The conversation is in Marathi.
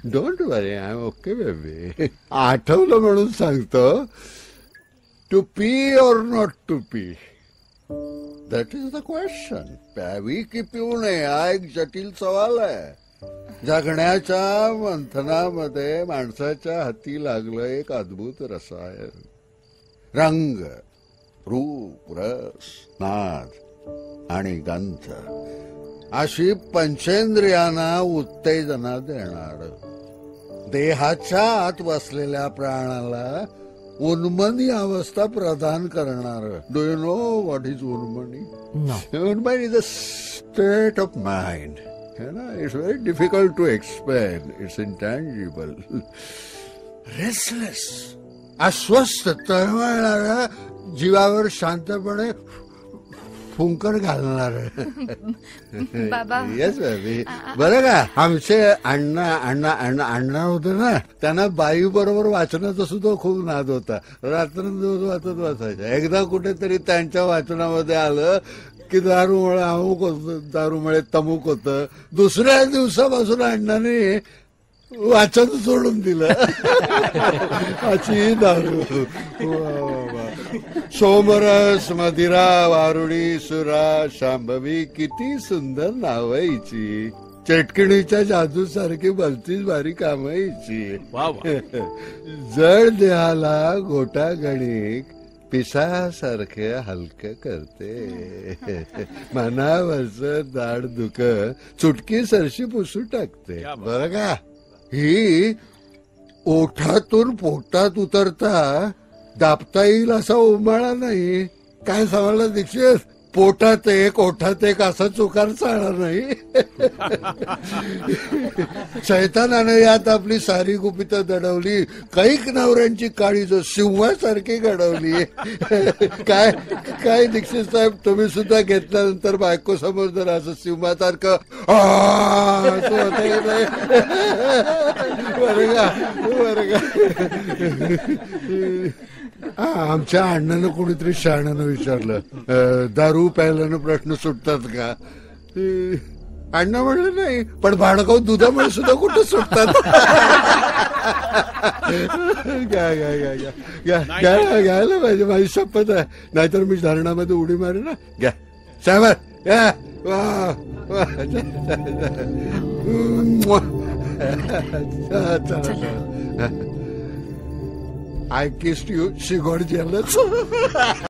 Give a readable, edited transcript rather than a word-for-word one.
Don't worry, I am okay baby. आठवलं म्हणून सांगतो, to pee or not to pee, that is the question. प्यावी की पिऊ नये हा एक जटिल सवाल आहे. जगण्याच्या मंथनामध्ये माणसाच्या हाती लागलं एक अद्भुत रसायन. रंग, रूप, रस, नाद आणि गंध अशी पंचेंद्रियांना उत्तेजना देणार, देहाच्या आत बसलेल्या प्राणाला उन्मनी अवस्था प्रदान करणार. Do you know what is unmani? Unmani is a state of mind. It's very difficult to explain. It's intangible. Restless, अस्वस्थ, तळमळणाऱ्या जीवावर शांतपणे फुंकर घालणार. बाबा. Yes baby. बरं का, आमचे अण्णा होते ना, त्यांना बाई बरोबर वाचनाचा सुद्धा खूप नाद होता. रात्रंदिवस वाचायच्या. एकदा कुठेतरी त्यांच्या वाचनामध्ये आलं की दारूमुळे अमुक होतं, दारूमुळे तमुक होतं. दुसऱ्या दिवसापासून अण्णाने वाचन सोडून दिलं. अशी दारू. सोमरस, मदिरा, वारुणी, सुरा, शांभवी, किती सुंदर नावायची. चटकिणीच्या जादू सारखी भलतीच भारी कामायची. जड देहाला गोटा गणिक पिसासारखे हलकं करते. मनावरचं दाड दुख चुटकी सरशी पुसू टाकते. बरं का, ही ओठातून पोटात उतरता दाबता येईल असा उमाळा नाही. काय समजलं दीक्षित? पोटात एक, ओठात एक असा चुकार चालणार नाही. शैतानानं यात आपली सारी गुपितं दडवली. कैक नवऱ्यांची काळीज सिंहासारखी घडवली. काय काय दीक्षित साहेब, तुम्ही सुद्धा घेतल्यानंतर बायको समोर जर असं सिंहासारखं असं होत नाही. बरं का. आमच्या अण्णानं कोणीतरी शहाण्यानं विचारलं, दारू प्यायल्यानं प्रश्न सुटतात का? अण्णा म्हणलं नाही, पण भाडकाव दुधामुळे सुद्धा कुठं सुटतात. घ्यायला पाहिजे, माझी शपथ आहे. नाहीतर मी धरणामध्ये उडी मारे ना. घ्या साहेब, I kissed you, she got jealous.